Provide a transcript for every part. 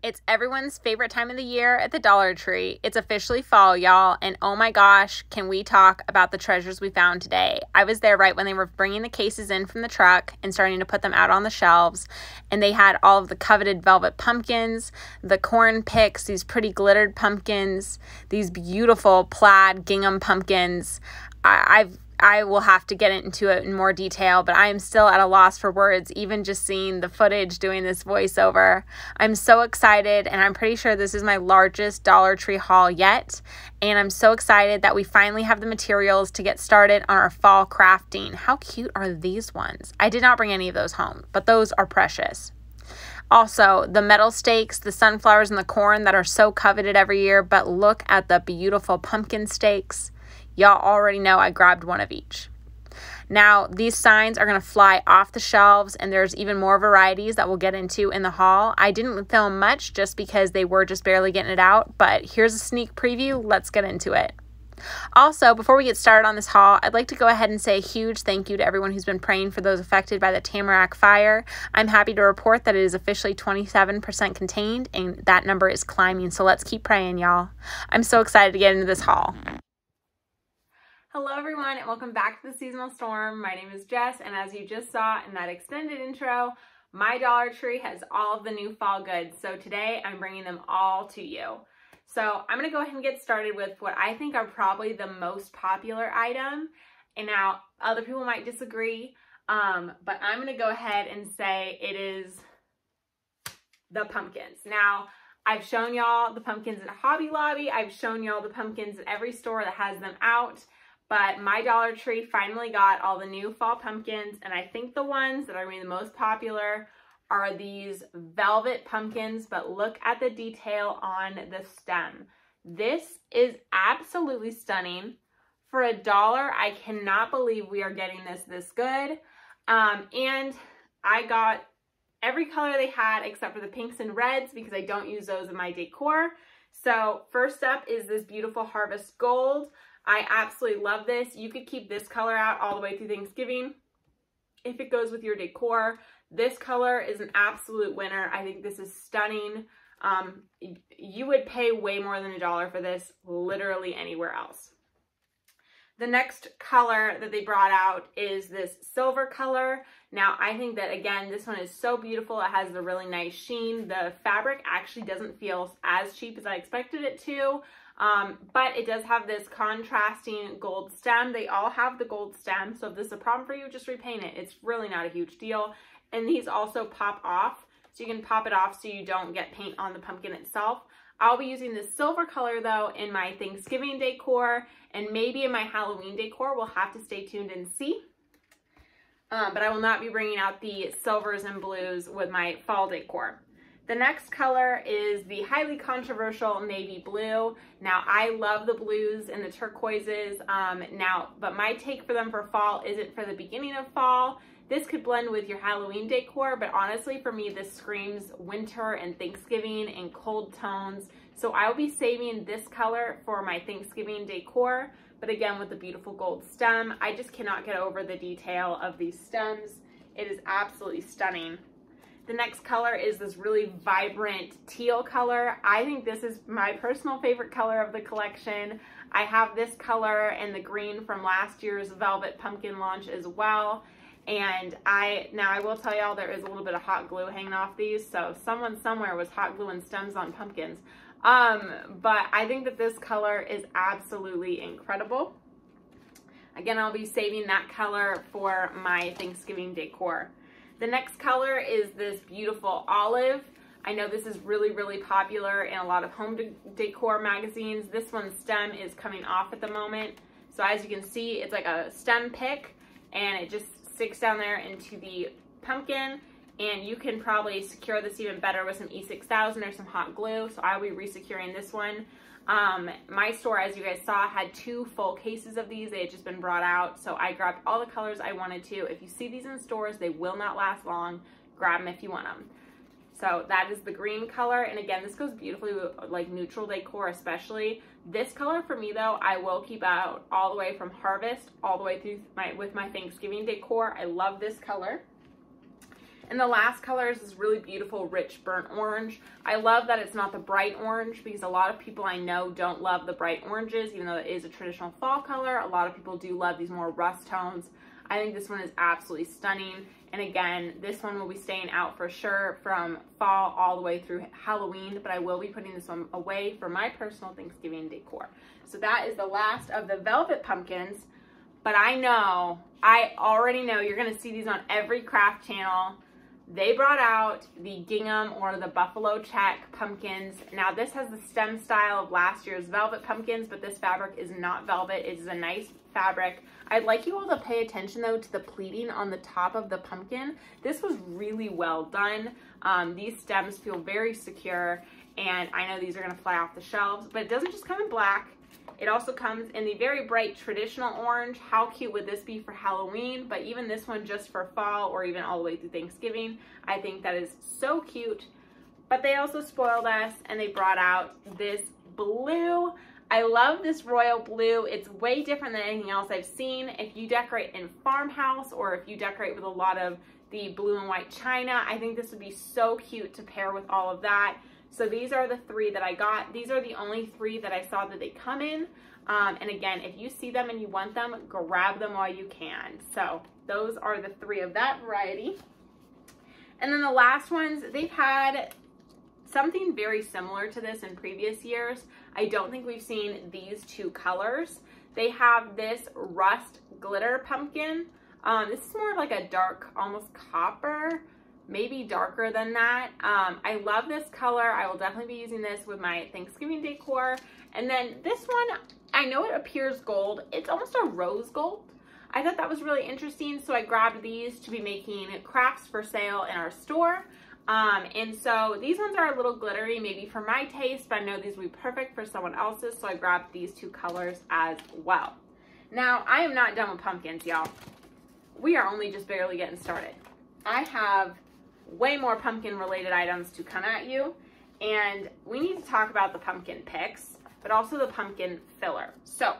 It's everyone's favorite time of the year at the Dollar Tree. It's officially fall, y'all, and oh my gosh, can we talk about the treasures we found today. I was there right when they were bringing the cases in from the truck and starting to put them out on the shelves, and they had all of the coveted velvet pumpkins, the corn picks, these pretty glittered pumpkins, these beautiful plaid gingham pumpkins. I will have to get into it in more detail, but I am still at a loss for words, even just seeing the footage doing this voiceover. I'm so excited, and I'm pretty sure this is my largest Dollar Tree haul yet, and I'm so excited that we finally have the materials to get started on our fall crafting. How cute are these ones? I did not bring any of those home, but those are precious. Also, the metal stakes, the sunflowers, and the corn that are so coveted every year, but look at the beautiful pumpkin stakes. Y'all already know I grabbed one of each. Now, these signs are going to fly off the shelves, and there's even more varieties that we'll get into in the haul. I didn't film much just because they were just barely getting it out, but here's a sneak preview. Let's get into it. Also, before we get started on this haul, I'd like to go ahead and say a huge thank you to everyone who's been praying for those affected by the Tamarack fire. I'm happy to report that it is officially 27% contained, and that number is climbing, so let's keep praying, y'all. I'm so excited to get into this haul. Hello everyone, and welcome back to the Seasonal Storm. My name is Jess, and as you just saw in that extended intro, my Dollar Tree has all of the new fall goods. So today I'm bringing them all to you. So I'm going to go ahead and get started with what I think are probably the most popular item. And now other people might disagree, but I'm going to go ahead and say it is the pumpkins. Now, I've shown y'all the pumpkins at Hobby Lobby. I've shown y'all the pumpkins at every store that has them out. But my Dollar Tree finally got all the new fall pumpkins, and I think the ones that are going to be the most popular are these velvet pumpkins, but look at the detail on the stem. This is absolutely stunning. For $1, I cannot believe we are getting this good. And I got every color they had except for the pinks and reds because I don't use those in my decor. So first up is this beautiful Harvest Gold. I absolutely love this. You could keep this color out all the way through Thanksgiving if it goes with your decor. This color is an absolute winner. I think this is stunning. You would pay way more than $1 for this literally anywhere else. The next color that they brought out is this silver color. Now, I think that, again, this one is so beautiful. It has the really nice sheen. The fabric actually doesn't feel as cheap as I expected it to. But it does have this contrasting gold stem. They all have the gold stem, so if this is a problem for you, just repaint it. It's really not a huge deal. And these also pop off, so you can pop it off so you don't get paint on the pumpkin itself. I'll be using this silver color, though, in my Thanksgiving decor, and maybe in my Halloween decor. We'll have to stay tuned and see. But I will not be bringing out the silvers and blues with my fall decor. The next color is the highly controversial navy blue. Now, I love the blues and the turquoises but my take for them for fall isn't for the beginning of fall. This could blend with your Halloween decor, but honestly, for me, this screams winter and Thanksgiving and cold tones. So I will be saving this color for my Thanksgiving decor, but again, with the beautiful gold stem. I just cannot get over the detail of these stems. It is absolutely stunning. The next color is this really vibrant teal color. I think this is my personal favorite color of the collection. I have this color and the green from last year's Velvet Pumpkin launch as well. And I will tell y'all there is a little bit of hot glue hanging off these. So someone somewhere was hot gluing stems on pumpkins. But I think that this color is absolutely incredible. Again, I'll be saving that color for my Thanksgiving decor. The next color is this beautiful olive. I know this is really, really popular in a lot of home decor magazines. This one's stem is coming off at the moment. So as you can see, it's like a stem pick, and it just sticks down there into the pumpkin. And you can probably secure this even better with some E6000 or some hot glue. So I'll be resecuring this one. My store, as you guys saw, had 2 full cases of these. They had just been brought out, so I grabbed all the colors I wanted to. If you see these in stores, they will not last long. Grab them if you want them. So that is the green color, and again, this goes beautifully with like neutral decor especially. This color for me though, I will keep out all the way from Harvest all the way through with my Thanksgiving decor. I love this color. And the last color is this really beautiful, rich burnt orange. I love that it's not the bright orange because a lot of people I know don't love the bright oranges, even though it is a traditional fall color. A lot of people do love these more rust tones. I think this one is absolutely stunning. And again, this one will be staying out for sure from fall all the way through Halloween, but I will be putting this one away for my personal Thanksgiving decor. So that is the last of the velvet pumpkins. But I already know you're gonna see these on every craft channel. They brought out the gingham or the buffalo check pumpkins. Now this has the stem style of last year's velvet pumpkins, but this fabric is not velvet. It is a nice fabric. I'd like you all to pay attention though to the pleating on the top of the pumpkin. This was really well done. These stems feel very secure, and I know these are gonna fly off the shelves, but it doesn't just come in black. It also comes in the very bright traditional orange. How cute would this be for Halloween? But even this one just for fall or even all the way through Thanksgiving, I think that is so cute. But they also spoiled us and they brought out this blue. I love this royal blue. It's way different than anything else I've seen. If you decorate in farmhouse or if you decorate with a lot of the blue and white china, I think this would be so cute to pair with all of that. So these are the three that I got. These are the only three that I saw that they come in. And again, if you see them and you want them, grab them while you can. So those are the three of that variety. And then the last ones, they've had something very similar to this in previous years. I don't think we've seen these two colors. They have this rust glitter pumpkin. This is more like a dark, almost copper, maybe darker than that. I love this color. I will definitely be using this with my Thanksgiving decor. And then this one, I know it appears gold. It's almost a rose gold. I thought that was really interesting, so I grabbed these to be making crafts for sale in our store. And so these ones are a little glittery, maybe for my taste, but I know these will be perfect for someone else's, so I grabbed these two colors as well. Now, I am not done with pumpkins, y'all. We are only just barely getting started. I have way more pumpkin related items to come at you, and we need to talk about the pumpkin picks, but also the pumpkin filler. So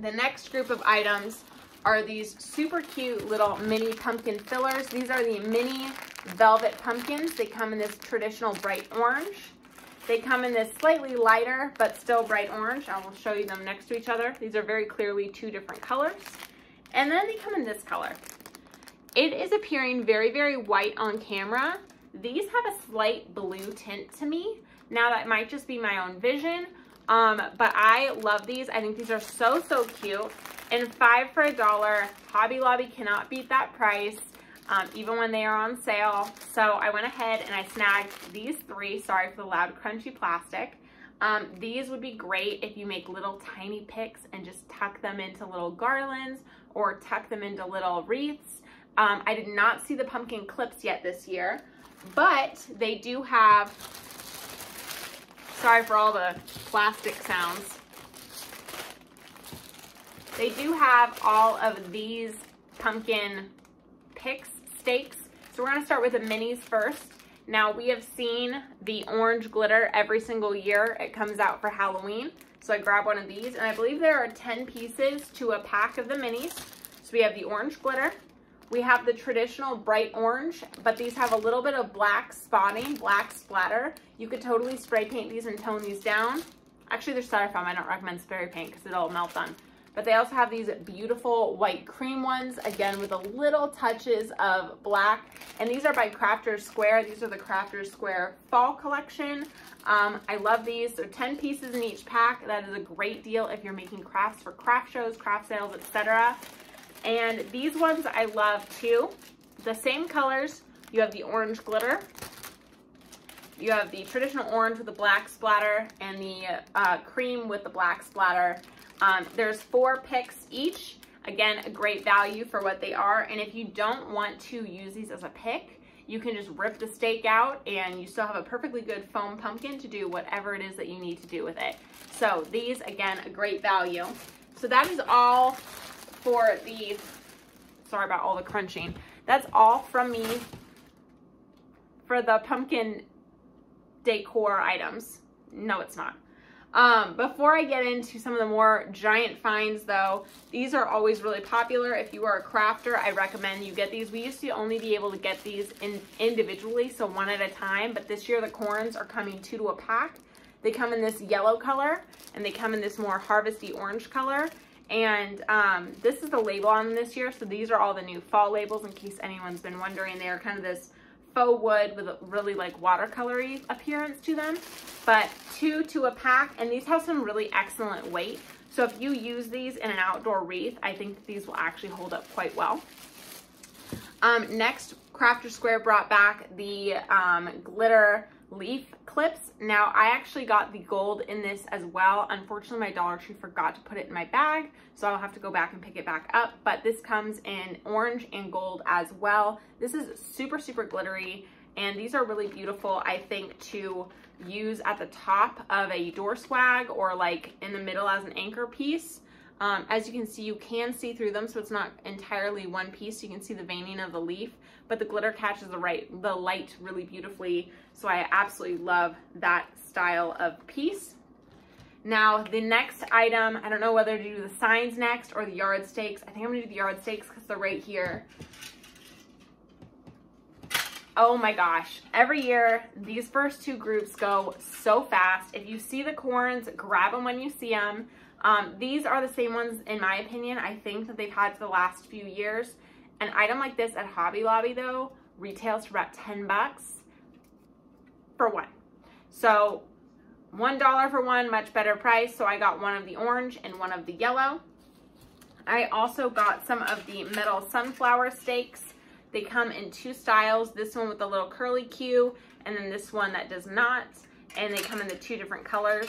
the next group of items are these super cute little mini pumpkin fillers. These are the mini velvet pumpkins. They come in this traditional bright orange. They come in this slightly lighter but still bright orange. I will show you them next to each other. These are very clearly two different colors. And then they come in this color. It is appearing very, very white on camera. These have a slight blue tint to me. Now that might just be my own vision, but I love these. I think these are so, so cute. And 5 for $1. Hobby Lobby cannot beat that price, even when they are on sale. So I went ahead and I snagged these three. Sorry for the loud crunchy plastic. These would be great if you make little tiny picks and just tuck them into little garlands or tuck them into little wreaths. I did not see the pumpkin clips yet this year, but they do have, sorry for all the plastic sounds. They do have all of these pumpkin picks, stakes. So we're gonna start with the minis first. Now we have seen the orange glitter every single year. It comes out for Halloween. So I grabbed one of these, and I believe there are 10 pieces to a pack of the minis. So we have the orange glitter. We have the traditional bright orange, but these have a little bit of black spotting, black splatter. You could totally spray paint these and tone these down. Actually, they're styrofoam. I don't recommend spray paint because it'll melt on. But they also have these beautiful white cream ones, again, with a little touches of black. And these are by Crafters Square. These are the Crafters Square Fall Collection. I love these. They're 10 pieces in each pack. That is a great deal if you're making crafts for craft shows, craft sales, etc. And these ones I love too. The same colors. You have the orange glitter. You have the traditional orange with the black splatter and the cream with the black splatter. There's 4 picks each. Again, a great value for what they are. And if you don't want to use these as a pick, you can just rip the stake out and you still have a perfectly good foam pumpkin to do whatever it is that you need to do with it. So these, again, a great value. So that is all for the, sorry about all the crunching. That's all from me for the pumpkin decor items. No, it's not. Before I get into some of the more giant finds though, these are always really popular. If you are a crafter, I recommend you get these. We used to only be able to get these individually, so one at a time, but this year the corns are coming 2 to a pack. They come in this yellow color and they come in this more harvesty orange color. And this is the label on them this year, so these are all the new fall labels in case anyone's been wondering. They are kind of this faux wood with a really like watercolory appearance to them, but 2 to a pack, and these have some really excellent weight. So if you use these in an outdoor wreath, I think these will actually hold up quite well. Next, Crafter Square brought back the glitter leaf clips. Now I actually got the gold in this as well. Unfortunately, my Dollar Tree forgot to put it in my bag, so I'll have to go back and pick it back up, but this comes in orange and gold as well. This is super, super glittery, and these are really beautiful, I think, to use at the top of a door swag or like in the middle as an anchor piece. As you can see, you can see through them, so it's not entirely one piece. You can see the veining of the leaf, but the glitter catches the light really beautifully. So I absolutely love that style of piece. Now, the next item, I don't know whether to do the signs next or the yard stakes. I think I'm gonna do the yard stakes because they're right here. Oh my gosh, every year, these first 2 groups go so fast. If you see the corns, grab them when you see them. These are the same ones, in my opinion, I think that they've had for the last few years. An item like this at Hobby Lobby though, retails for about 10 bucks for one. So $1 for one, much better price. So I got one of the orange and one of the yellow. I also got some of the metal sunflower stakes. They come in 2 styles, this one with a little curly Q, and then this one that does not, and they come in the 2 different colors.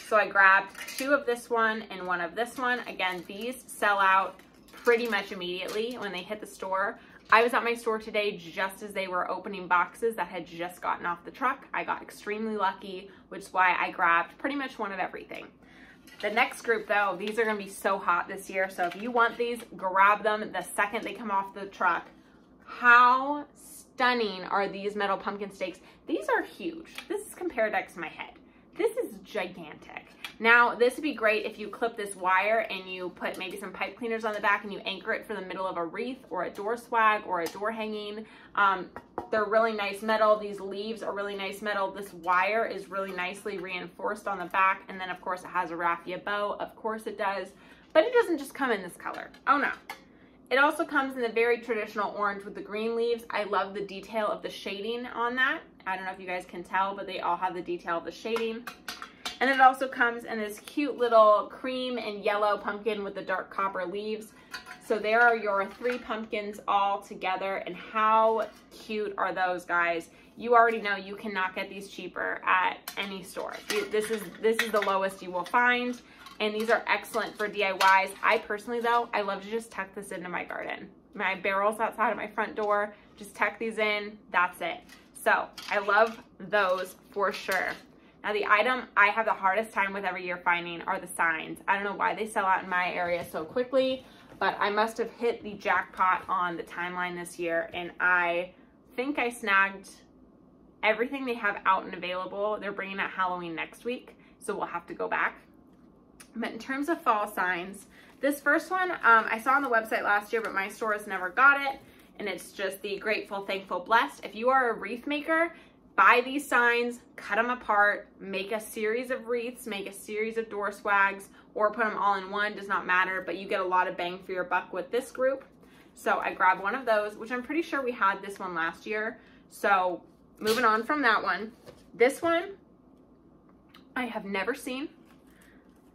So I grabbed 2 of this one and 1 of this one. Again, these sell out pretty much immediately when they hit the store. I was at my store today just as they were opening boxes that had just gotten off the truck. I got extremely lucky, which is why I grabbed pretty much one of everything. The next group though, these are gonna be so hot this year, so if you want these, grab them the second they come off the truck. How stunning are these metal pumpkin stakes? These are huge. This is compared next to my head. This is gigantic. Now, this would be great if you clip this wire and you put maybe some pipe cleaners on the back and you anchor it for the middle of a wreath or a door swag or a door hanging. They're really nice metal. These leaves are really nice metal. This wire is really nicely reinforced on the back. And then of course it has a raffia bow. Of course it does. But it doesn't just come in this color. Oh no. It also comes in the very traditional orange with the green leaves. I love the detail of the shading on that. I don't know if you guys can tell, but they all have the detail of the shading. And it also comes in this cute little cream and yellow pumpkin with the dark copper leaves. So there are your 3 pumpkins all together, and how cute are those, guys? You already know you cannot get these cheaper at any store. This is the lowest you will find, and these are excellent for DIYs. I personally though, I love to just tuck this into my garden. My barrels outside of my front door, just tuck these in, that's it. So I love those for sure. Now the item I have the hardest time with every year finding are the signs. I don't know why they sell out in my area so quickly, but I must have hit the jackpot on the timeline this year, and I think I snagged everything they have out and available. They're bringing out Halloween next week, so we'll have to go back. But in terms of fall signs, this first one I saw on the website last year, but my store has never got it, and it's just the Grateful, Thankful, Blessed. If you are a wreath maker, buy these signs, cut them apart, make a series of wreaths, make a series of door swags, or put them all in one, does not matter, but you get a lot of bang for your buck with this group. So I grabbed one of those, which I'm pretty sure we had this one last year. So moving on from that one, this one I have never seen.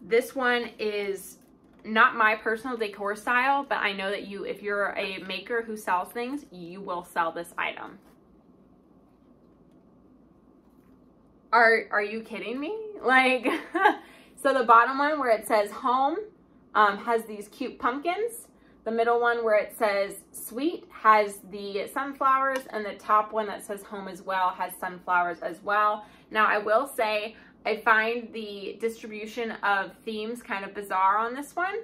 This one is not my personal decor style, but I know that if you're a maker who sells things, you will sell this item. Are you kidding me? Like, so the bottom one where it says home has these cute pumpkins. The middle one where it says sweet has the sunflowers, and the top one that says home as well has sunflowers as well. Now I will say I find the distribution of themes kind of bizarre on this one.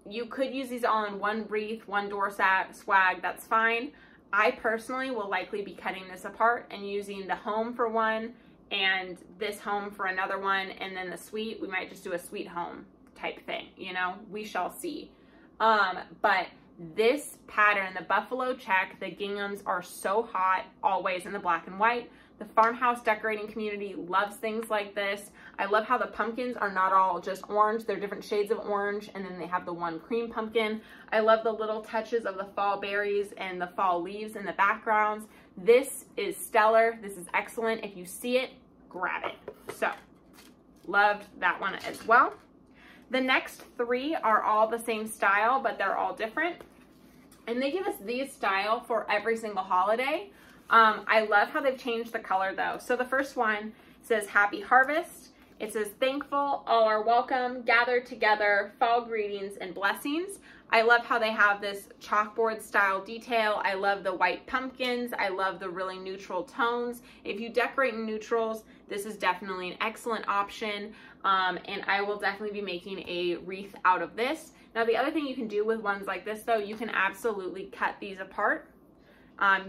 You could use these all in one wreath, one door swag, that's fine. I personally will likely be cutting this apart and using the home for one and this home for another one, and then the suite, we might just do a sweet home type thing, you know, we shall see. But this pattern, the buffalo check, the ginghams are so hot, always in the black and white. The farmhouse decorating community loves things like this. I love how the pumpkins are not all just orange. They're different shades of orange, and then they have the one cream pumpkin. I love the little touches of the fall berries and the fall leaves in the backgrounds. This is stellar. This is excellent. If you see it, grab it. So, loved that one as well. The next three are all the same style, but they're all different. And they give us these style for every single holiday. I love how they've changed the color though. So the first one says Happy Harvest. It says thankful, all are welcome, gathered together, fall greetings and blessings. I love how they have this chalkboard style detail. I love the white pumpkins. I love the really neutral tones. If you decorate in neutrals, this is definitely an excellent option. And I will definitely be making a wreath out of this. Now the other thing you can do with ones like this though, you can absolutely cut these apart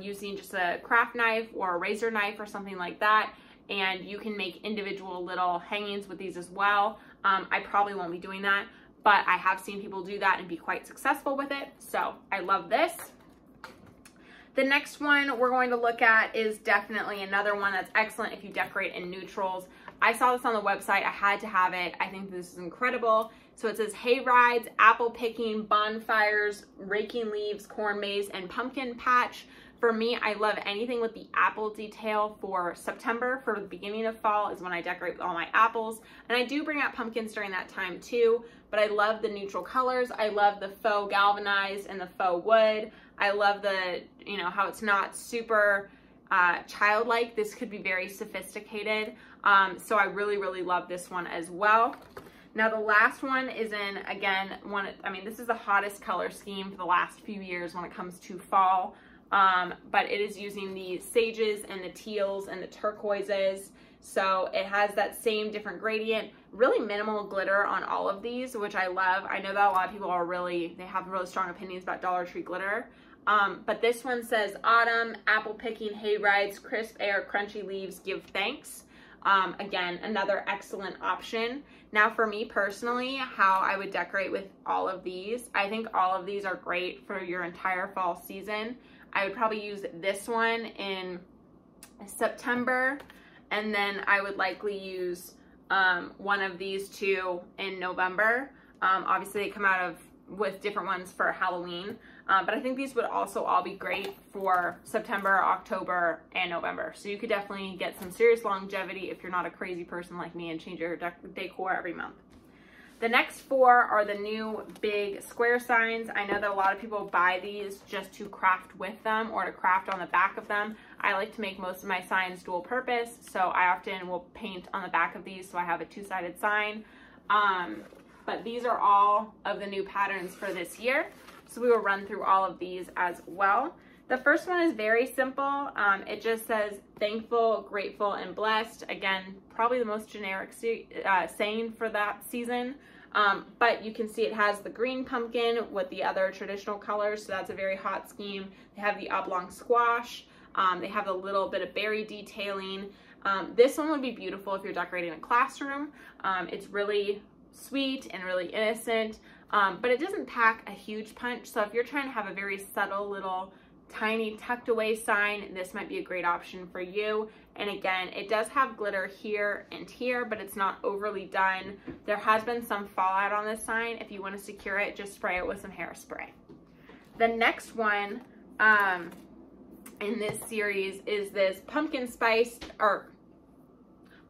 using just a craft knife or a razor knife or something like that. And you can make individual little hangings with these as well. I probably won't be doing that, but I have seen people do that and be quite successful with it. So I love this. The next one we're going to look at is definitely another one that's excellent if you decorate in neutrals. I saw this on the website. I had to have it. I think this is incredible. So it says hay rides, apple picking, bonfires, raking leaves, corn maze, and pumpkin patch. For me, I love anything with the apple detail for September. For the beginning of fall is when I decorate with all my apples. And I do bring out pumpkins during that time too, but I love the neutral colors. I love the faux galvanized and the faux wood. I love the, you know, how it's not super childlike. This could be very sophisticated. So I really, really love this one as well. Now the last one is in, again, this is the hottest color scheme for the last few years when it comes to fall. But it is using the sages and the teals and the turquoises. So it has that same different gradient, really minimal glitter on all of these, which I love. I know that a lot of people they have really strong opinions about Dollar Tree glitter. But this one says autumn, apple picking, hay rides, crisp air, crunchy leaves, give thanks. Again, another excellent option. Now for me personally, how I would decorate with all of these, I think all of these are great for your entire fall season. I would probably use this one in September, and then I would likely use one of these two in November. Obviously they come out with different ones for Halloween, but I think these would also all be great for September, October, and November. So you could definitely get some serious longevity if you're not a crazy person like me and change your decor every month. The next four are the new big square signs. I know that a lot of people buy these just to craft with them or to craft on the back of them. I like to make most of my signs dual purpose, so I often will paint on the back of these so I have a two-sided sign. But these are all of the new patterns for this year. So we will run through all of these as well. The first one is very simple. It just says thankful, grateful, and blessed. Again, probably the most generic saying for that season. But you can see it has the green pumpkin with the other traditional colors. So that's a very hot scheme. They have the oblong squash. They have a little bit of berry detailing. This one would be beautiful if you're decorating a classroom. It's really sweet and really innocent, but it doesn't pack a huge punch. So if you're trying to have a very subtle little tiny tucked away sign, this might be a great option for you. And again, it does have glitter here and here, but it's not overly done. There has been some fallout on this sign. If you want to secure it, just spray it with some hairspray. The next one in this series is this pumpkin spice, or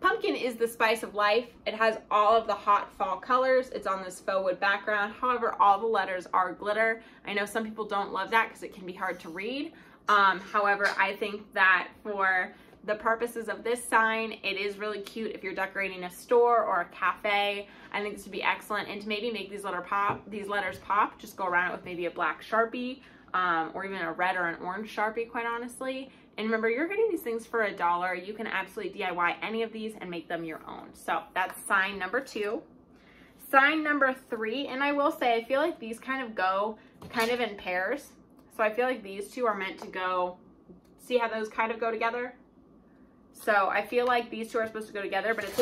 pumpkin is the spice of life. It has all of the hot fall colors. It's on this faux wood background. However, all the letters are glitter. I know some people don't love that because it can be hard to read. However, I think that for the purposes of this sign, it is really cute if you're decorating a store or a cafe. I think this would be excellent. And to maybe make these letters pop, just go around it with maybe a black Sharpie, or even a red or an orange Sharpie, quite honestly. And remember, you're getting these things for $1. You can absolutely DIY any of these and make them your own. So that's sign number 2. Sign number 3, and I will say, I feel like these kind of go in pairs. So I feel like these two are meant to go, see how those kind of go together? So I feel like these two are supposed to go together, but it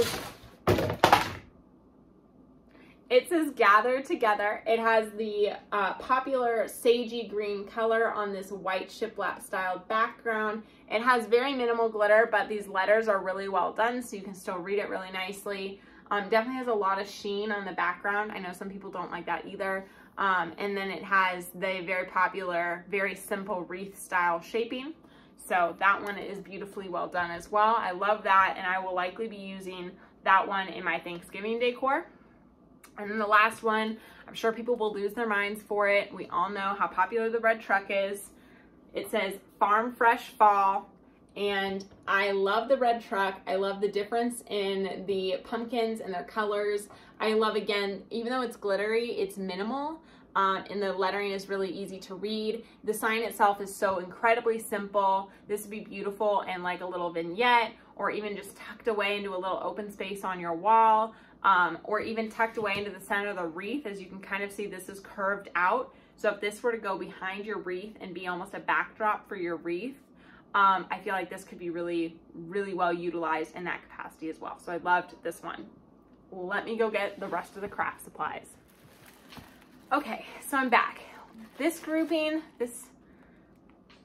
says gather together. It has the popular sagey green color on this white shiplap style background. It has very minimal glitter, but these letters are really well done, so you can still read it really nicely. Definitely has a lot of sheen on the background. I know some people don't like that either. And then it has the very popular, very simple wreath style shaping. So that one is beautifully well done as well. I love that, and I will likely be using that one in my Thanksgiving decor. And then the last one, I'm sure people will lose their minds for it. We all know how popular the red truck is. It says Farm Fresh Fall, and I love the red truck. I love the difference in the pumpkins and their colors. I love, again, even though it's glittery, it's minimal, and the lettering is really easy to read. The sign itself is so incredibly simple. This would be beautiful in like a little vignette, or even just tucked away into a little open space on your wall, or even tucked away into the center of the wreath. As you can kind of see, this is curved out. So if this were to go behind your wreath and be almost a backdrop for your wreath, I feel like this could be really, really well utilized in that capacity as well. So I loved this one. Let me go get the rest of the craft supplies. Okay, so I'm back. This grouping, this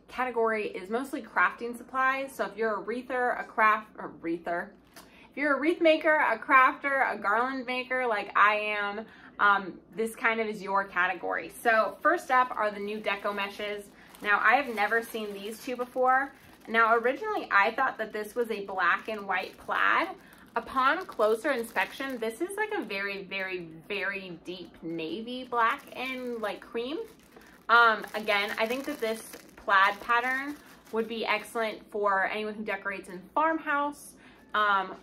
category is mostly crafting supplies. So if you're a wreather, if you're a wreath maker, a crafter, a garland maker like I am, this kind of is your category. So first up are the new Deco Meshes. Now, I have never seen these two before. Now, originally, I thought that this was a black and white plaid. Upon closer inspection, this is like a very, very, very deep navy black and like cream. Again, I think that this plaid pattern would be excellent for anyone who decorates in farmhouse,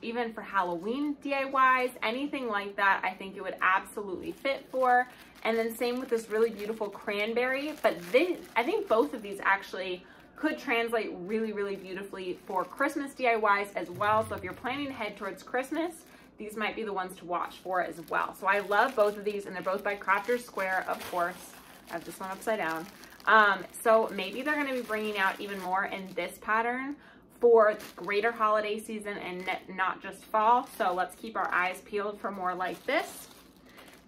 even for Halloween DIYs, anything like that. I think it would absolutely fit for. And then same with this really beautiful cranberry, but I think both of these actually could translate really, really beautifully for Christmas DIYs as well. So if you're planning to head towards Christmas, these might be the ones to watch for as well. So I love both of these, and they're both by Crafter's Square, of course. I have this one upside down. So maybe they're gonna be bringing out even more in this pattern for greater holiday season and not just fall. So let's keep our eyes peeled for more like this.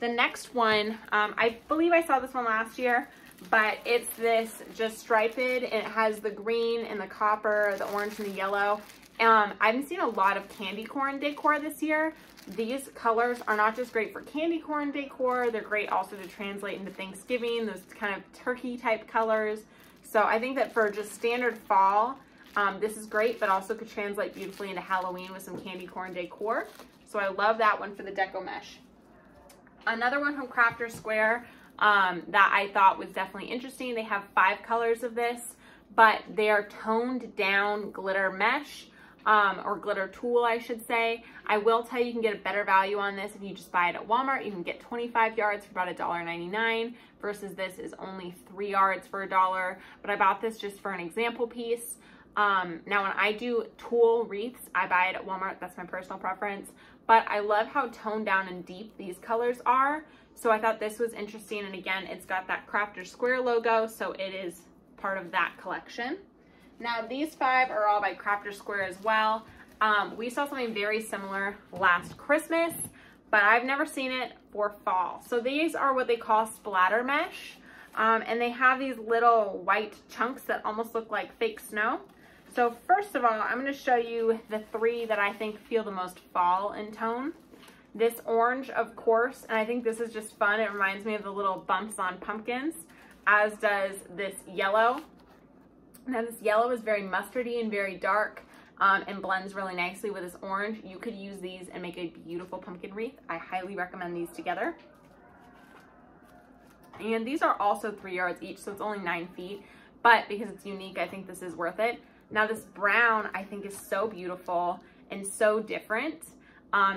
The next one, I believe I saw this one last year, but it's this just striped, and it has the green and the copper, the orange and the yellow. I've seen a lot of candy corn decor this year. These colors are not just great for candy corn decor, they're great also to translate into Thanksgiving, those kind of turkey type colors. So I think that for just standard fall, this is great, but also could translate beautifully into Halloween with some candy corn decor. So I love that one for the Deco Mesh. Another one from Crafter's Square that I thought was definitely interesting. They have 5 colors of this, but they are toned down glitter mesh, or glitter tulle, I should say. I will tell you can get a better value on this if you just buy it at Walmart. You can get 25 yards for about $1.99 versus this is only 3 yards for $1. But I bought this just for an example piece. Now when I do tulle wreaths, I buy it at Walmart. That's my personal preference. But I love how toned down and deep these colors are. So I thought this was interesting. And again, it's got that Crafter's Square logo, so it is part of that collection. Now these 5 are all by Crafter's Square as well. We saw something very similar last Christmas, but I've never seen it for fall. So these are what they call Splatter Mesh. And they have these little white chunks that almost look like fake snow. So first of all, I'm going to show you the 3 that I think feel the most fall in tone. This orange, of course, and I think this is just fun. It reminds me of the little bumps on pumpkins, as does this yellow. Now this yellow is very mustardy and very dark, and blends really nicely with this orange. You could use these and make a beautiful pumpkin wreath. I highly recommend these together. And these are also 3 yards each, so it's only 9 feet, but because it's unique, I think this is worth it. Now this brown I think is so beautiful and so different.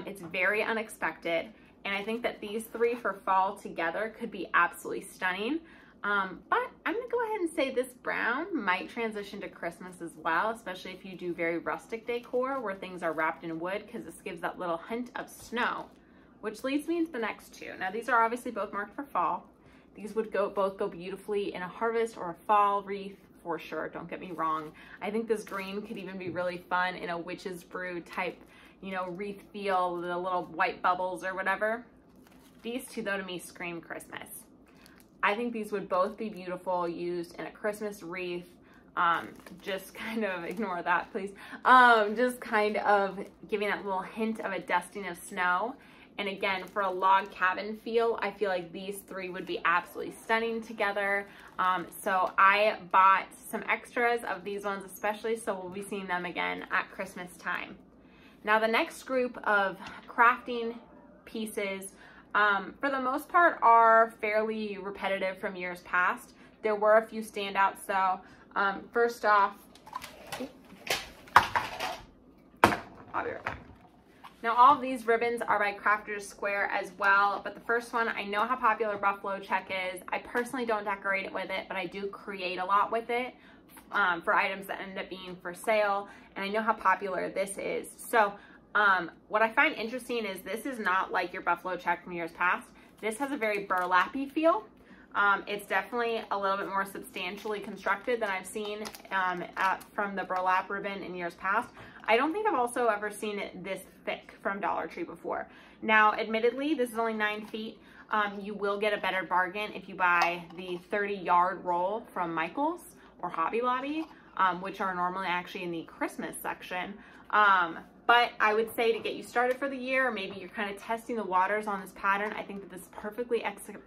It's very unexpected, and I think that these 3 for fall together could be absolutely stunning. But I'm gonna go ahead and say this brown might transition to Christmas as well, especially if you do very rustic decor where things are wrapped in wood, because this gives that little hint of snow, which leads me into the next 2. Now these are obviously both marked for fall. These would both go beautifully in a harvest or a fall wreath for sure, don't get me wrong. I think this green could even be really fun in a witch's brew type, you know, wreath feel, the little white bubbles or whatever. These two though to me scream Christmas. I think these would both be beautiful used in a Christmas wreath. Just kind of ignore that, please. Just kind of giving that little hint of a dusting of snow. And again, for a log cabin feel, I feel like these three would be absolutely stunning together. So I bought some extras of these ones especially, so we'll be seeing them again at Christmas time. Now the next group of crafting pieces, for the most part, are fairly repetitive from years past. There were a few standouts though. First off, I'll be right back. Now all of these ribbons are by Crafter's Square as well, but the first one, I know how popular Buffalo Check is. I personally don't decorate it with it, but I do create a lot with it for items that end up being for sale, and I know how popular this is. So what I find interesting is this is not like your Buffalo Check from years past. This has a very burlappy feel. It's definitely a little bit more substantially constructed than I've seen from the burlap ribbon in years past. I don't think I've also ever seen it this thick from Dollar Tree before. Now, admittedly, this is only 9 feet. You will get a better bargain if you buy the 30-yard roll from Michael's or Hobby Lobby, which are normally actually in the Christmas section. But I would say to get you started for the year, or maybe you're kind of testing the waters on this pattern, I think that this is a perfectly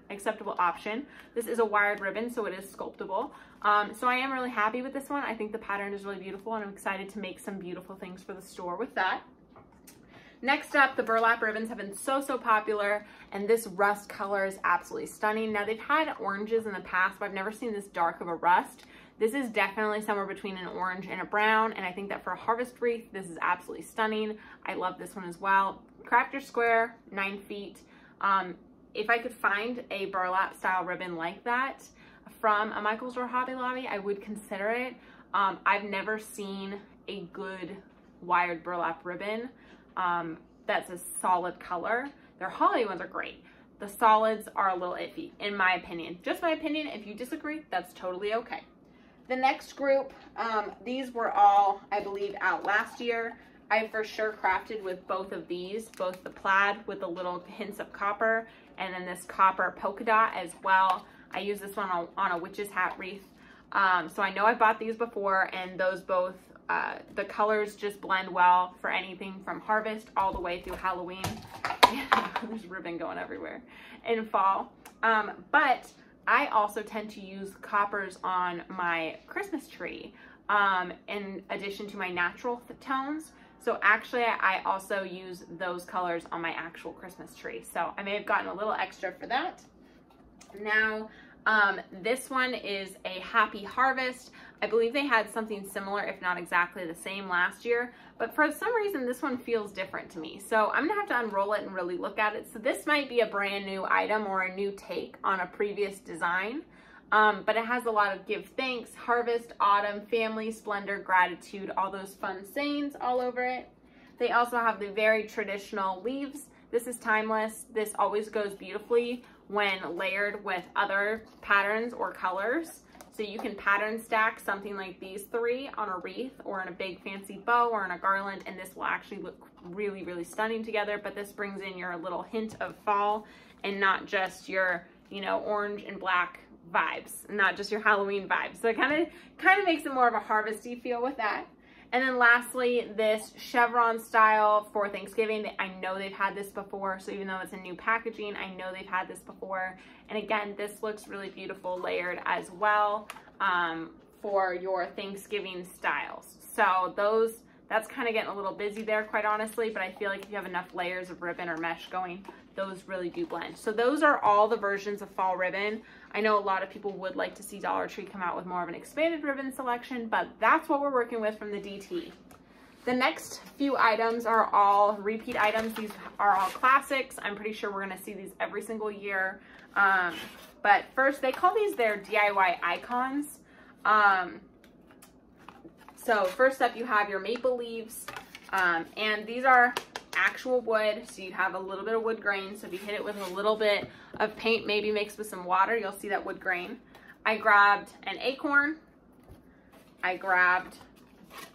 acceptable option. This is a wired ribbon, so it is sculptable. So I am really happy with this one. I think the pattern is really beautiful, and I'm excited to make some beautiful things for the store with that. Next up, the burlap ribbons have been so popular, and this rust color is absolutely stunning. Now, they've had oranges in the past, but I've never seen this dark of a rust. This is definitely somewhere between an orange and a brown, and I think that for a harvest wreath, this is absolutely stunning. I love this one as well. Crafter's Square, 9 feet. If I could find a burlap style ribbon like that from a Michael's or Hobby Lobby, I would consider it. I've never seen a good wired burlap ribbon that's a solid color. Their holiday ones are great. The solids are a little iffy, in my opinion. Just my opinion. If you disagree, that's totally okay. The next group, these were all, I believe, out last year. I for sure crafted with both of these, both the plaid with the little hints of copper, and then this copper polka dot as well. I used this one on a witch's hat wreath. So I know I bought these before, and those both, the colors just blend well for anything from harvest all the way through Halloween. There's ribbon going everywhere in fall. But I also tend to use coppers on my Christmas tree in addition to my natural tones. So actually I also use those colors on my actual Christmas tree. So I may have gotten a little extra for that. Now, this one is a Happy Harvest. I believe they had something similar, if not exactly the same last year, but for some reason this one feels different to me. So I'm gonna have to unroll it and really look at it. So this might be a brand new item or a new take on a previous design, but it has a lot of give thanks, harvest, autumn, family, splendor, gratitude, all those fun sayings all over it. They also have the very traditional leaves. This is timeless. This always goes beautifully when layered with other patterns or colors. So you can pattern stack something like these three on a wreath or in a big fancy bow or in a garland, and this will actually look really stunning together. But this brings in your little hint of fall and not just your, you know, orange and black vibes, not just your Halloween vibes. So it kind of makes it more of a harvesty feel with that. And then lastly, this chevron style for Thanksgiving. I know they've had this before, so even though it's a new packaging, I know they've had this before. And again, this looks really beautiful layered as well for your Thanksgiving styles. So that's kind of getting a little busy there, quite honestly, but I feel like if you have enough layers of ribbon or mesh going, those really do blend. So those are all the versions of fall ribbon. I know a lot of people would like to see Dollar Tree come out with more of an expanded ribbon selection, but that's what we're working with from the DT. The next few items are all repeat items. These are all classics. I'm pretty sure we're gonna see these every single year. But first, they call these their DIY icons. So first up, you have your maple leaves, and these are actual wood, so you have a little bit of wood grain. So if you hit it with a little bit of paint, maybe mixed with some water, you'll see that wood grain. I grabbed an acorn, I grabbed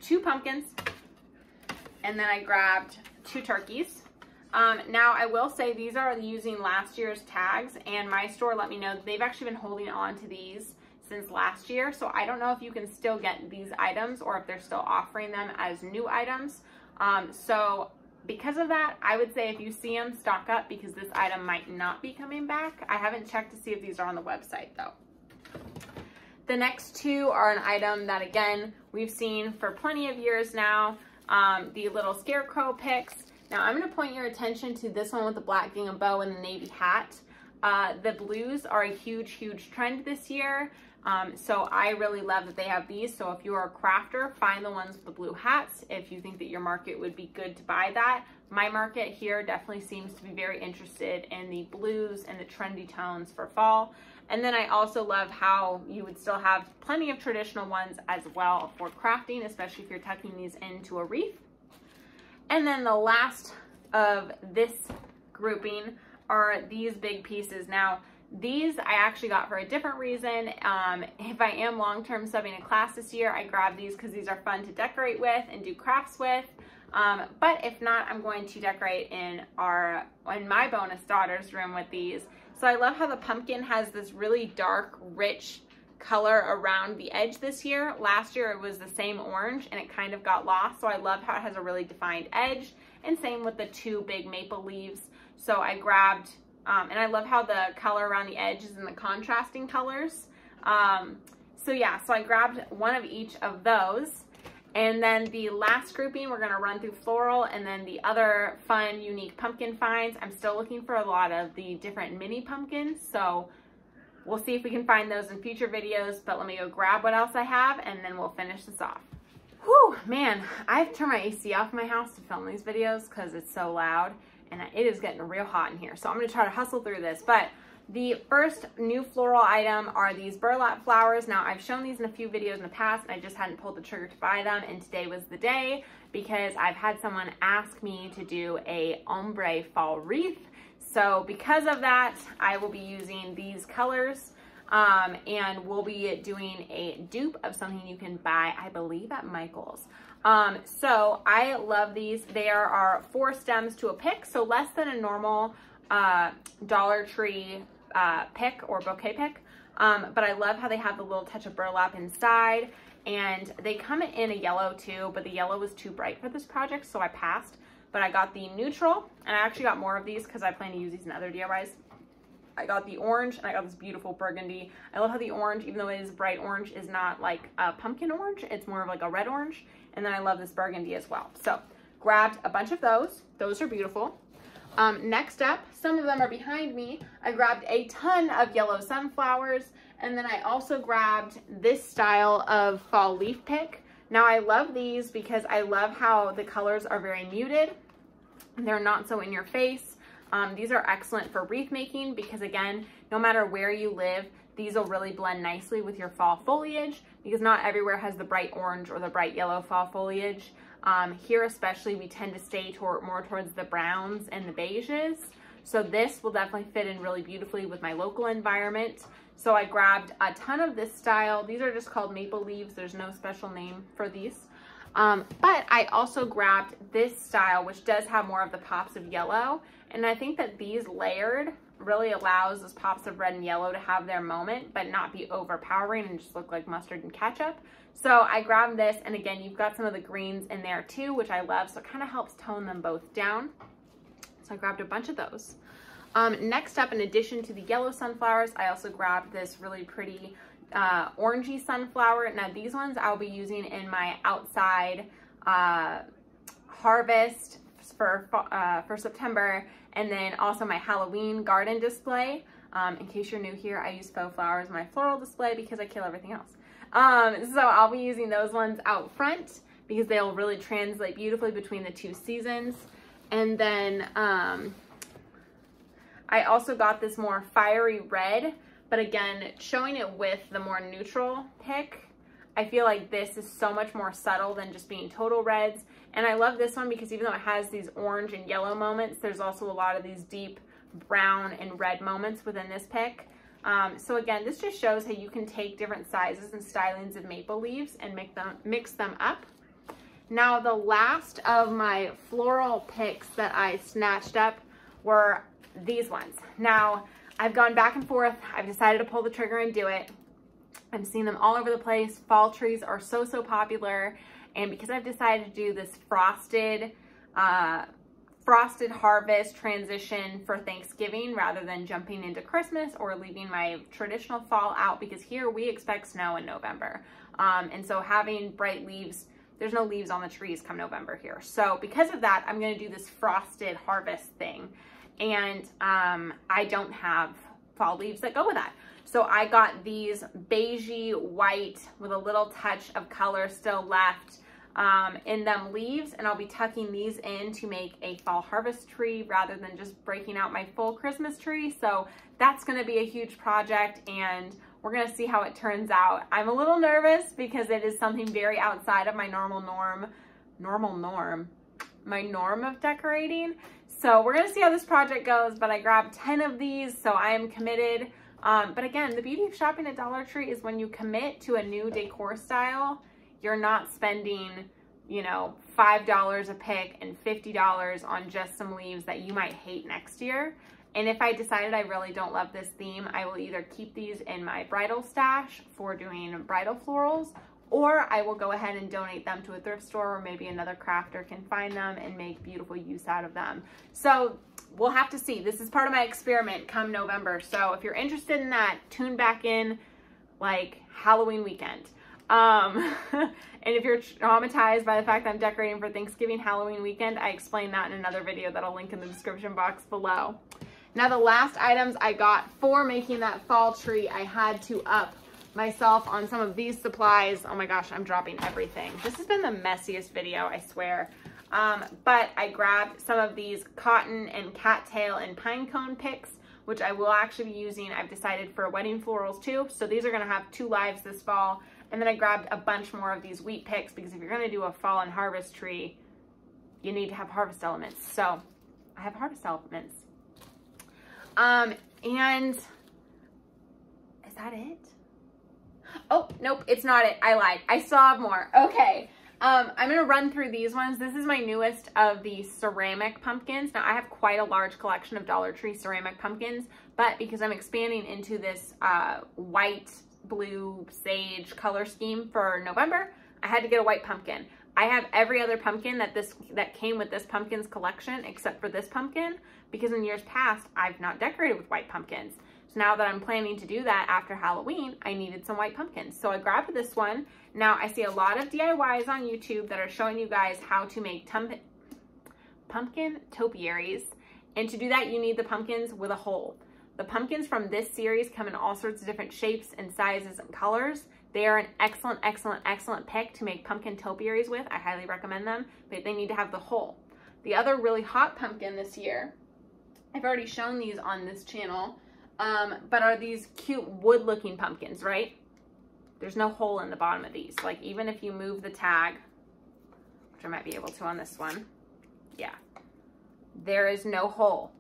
2 pumpkins, and then I grabbed 2 turkeys. Now I will say these are using last year's tags, and my store let me know that they've actually been holding on to these since last year. So I don't know if you can still get these items or if they're still offering them as new items. So because of that, I would say if you see them, stock up, because this item might not be coming back. I haven't checked to see if these are on the website though. The next 2 are an item that, again, we've seen for plenty of years now, the little Scarecrow picks. Now I'm going to point your attention to this one with the black gingham bow and the navy hat. The blues are a huge trend this year. So I really love that they have these. So if you are a crafter, find the ones with the blue hats if you think that your market would be good to buy that. My market here definitely seems to be very interested in the blues and the trendy tones for fall. And then I also love how you would still have plenty of traditional ones as well for crafting, especially if you're tucking these into a wreath. And then the last of this grouping are these big pieces. Now, these I actually got for a different reason. If I am long-term subbing a class this year, I grab these because these are fun to decorate with and do crafts with. But if not, I'm going to decorate in my bonus daughter's room with these. So I love how the pumpkin has this really dark, rich color around the edge this year. Last year it was the same orange and it kind of got lost. So I love how it has a really defined edge, and same with the 2 big maple leaves. So I grabbed, and I love how the color around the edge is in the contrasting colors. So yeah, so I grabbed one of each of those. And then the last grouping, we're going to run through floral, and then the other fun, unique pumpkin finds. I'm still looking for a lot of the different mini pumpkins, so we'll see if we can find those in future videos, but let me go grab what else I have, and then we'll finish this off. Whew, man, I've turned my AC off in my house to film these videos because it's so loud, and it is getting real hot in here, so I'm going to try to hustle through this. But the first new floral item are these burlap flowers. Now, I've shown these in a few videos in the past, and I just hadn't pulled the trigger to buy them, and today was the day because I've had someone ask me to do a ombre fall wreath. So because of that, I will be using these colors, and we'll be doing a dupe of something you can buy, I believe, at Michael's. So I love these. There are 4 stems to a pick, so less than a normal Dollar Tree pick or bouquet pick, but I love how they have the little touch of burlap inside, and they come in a yellow too, but the yellow was too bright for this project, so I passed. But I got the neutral, and I actually got more of these because I plan to use these in other DIYs. I got the orange, and I got this beautiful burgundy. I love how the orange, even though it is bright orange, is not like a pumpkin orange. It's more of like a red orange. And then I love this burgundy as well. So grabbed a bunch of those. Those are beautiful. Next up, some of them are behind me. I grabbed a ton of yellow sunflowers, and then I also grabbed this style of fall leaf pick. Now I love these because I love how the colors are very muted. They're not so in your face. These are excellent for wreath making because, again, no matter where you live, these will really blend nicely with your fall foliage because not everywhere has the bright orange or the bright yellow fall foliage. Here especially, we tend to stay more towards the browns and the beiges. So this will definitely fit in really beautifully with my local environment. So I grabbed a ton of this style. These are just called maple leaves. There's no special name for these. But I also grabbed this style, which does have more of the pops of yellow. And I think that these layered really allows those pops of red and yellow to have their moment, but not be overpowering and just look like mustard and ketchup. So I grabbed this, and again, you've got some of the greens in there too, which I love. So it kind of helps tone them both down. So I grabbed a bunch of those. Next up, in addition to the yellow sunflowers, I also grabbed this really pretty orangey sunflower. Now these ones I'll be using in my outside harvest for September, and then also my Halloween garden display. In case you're new here, I use faux flowers in my floral display because I kill everything else. So I'll be using those ones out front because they'll really translate beautifully between the two seasons. And then I also got this more fiery red, but again, showing it with the more neutral pick, I feel like this is so much more subtle than just being total reds. And I love this one because even though it has these orange and yellow moments, there's also a lot of these deep brown and red moments within this pick. So again, this just shows how you can take different sizes and stylings of maple leaves and mix them up. Now, the last of my floral picks that I snatched up were these ones. Now, I've gone back and forth. I've decided to pull the trigger and do it. I'm seeing them all over the place. Fall trees are so popular. And because I've decided to do this frosted harvest transition for Thanksgiving rather than jumping into Christmas or leaving my traditional fall out, because here we expect snow in November. And so having bright leaves, there's no leaves on the trees come November here. So because of that, I'm going to do this frosted harvest thing. And I don't have fall leaves that go with that. So I got these beigey white with a little touch of color still left in them leaves, and I'll be tucking these in to make a fall harvest tree rather than just breaking out my full Christmas tree. So that's going to be a huge project, and we're going to see how it turns out. I'm a little nervous because it is something very outside of my my norm of decorating. So we're going to see how this project goes, but I grabbed 10 of these, so I am committed. But again, the beauty of shopping at Dollar Tree is when you commit to a new decor style, you're not spending, you know, $5 a pick and $50 on just some leaves that you might hate next year. And if I decided I really don't love this theme, I will either keep these in my bridal stash for doing bridal florals, or I will go ahead and donate them to a thrift store, or maybe another crafter can find them and make beautiful use out of them. So we'll have to see. This is part of my experiment come November. So if you're interested in that, tune back in like Halloween weekend. And if you're traumatized by the fact that I'm decorating for Thanksgiving Halloween weekend, I explain that in another video that I'll link in the description box below. Now, the last items I got for making that fall tree, I had to up myself on some of these supplies. Oh my gosh, I'm dropping everything. This has been the messiest video, I swear. But I grabbed some of these cotton and cattail and pine cone picks, which I will actually be using, I've decided, for wedding florals too. So these are gonna have 2 lives this fall. And then I grabbed a bunch more of these wheat picks, because if you're gonna do a fall and harvest tree, you need to have harvest elements. So I have harvest elements. And is that it? Oh, nope, it's not it. I lied. I still have more. Okay. I'm going to run through these ones. This is my newest of the ceramic pumpkins. Now, I have quite a large collection of Dollar Tree ceramic pumpkins, but because I'm expanding into this white, blue, sage color scheme for November, I had to get a white pumpkin. I have every other pumpkin that came with this pumpkins collection except for this pumpkin, because in years past, I've not decorated with white pumpkins. So now that I'm planning to do that after Halloween, I needed some white pumpkins. So I grabbed this one. Now, I see a lot of DIYs on YouTube that are showing you guys how to make pumpkin topiaries. And to do that, you need the pumpkins with a hole. The pumpkins from this series come in all sorts of different shapes and sizes and colors. They are an excellent, excellent, excellent pick to make pumpkin topiaries with. I highly recommend them, but they need to have the hole. The other really hot pumpkin this year, I've already shown these on this channel, but are these cute wood looking pumpkins, right? There's no hole in the bottom of these. Like, even if you move the tag, which I might be able to on this one, yeah, there is no hole.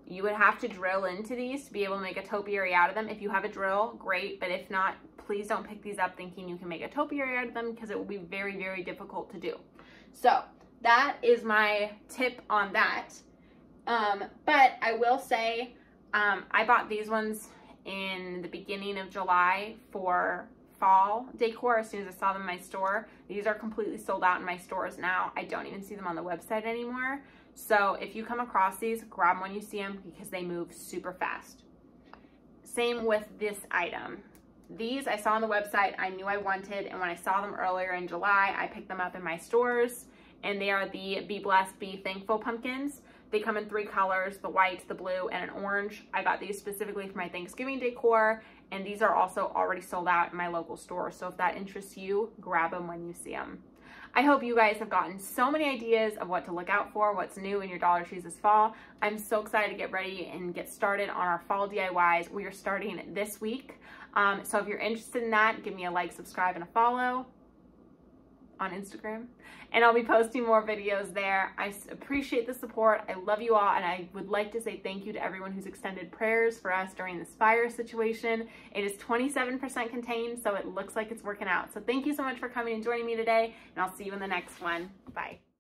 You would have to drill into these to be able to make a topiary out of them. If you have a drill, great, but if not, please don't pick these up thinking you can make a topiary out of them, because it will be very, very difficult to do. So that is my tip on that. But I will say, I bought these ones in the beginning of July for fall decor as soon as I saw them in my store. These are completely sold out in my stores now. I don't even see them on the website anymore. So if you come across these, grab them when you see them, because they move super fast. Same with this item. These I saw on the website, I knew I wanted, and when I saw them earlier in July, I picked them up in my stores, and they are the Be Blessed, Be Thankful pumpkins. They come in 3 colors, the white, the blue, and an orange. I got these specifically for my Thanksgiving decor, and these are also already sold out in my local store. So if that interests you, grab them when you see them. I hope you guys have gotten so many ideas of what to look out for, what's new in your Dollar Trees this fall. I'm so excited to get ready and get started on our fall DIYs. We are starting this week. So if you're interested in that, give me a like, subscribe, and a follow. on Instagram, and I'll be posting more videos there. I appreciate the support. I love you all, and I would like to say thank you to everyone who's extended prayers for us during this fire situation. It is 27% contained, so it looks like it's working out. So thank you so much for coming and joining me today, and I'll see you in the next one. Bye.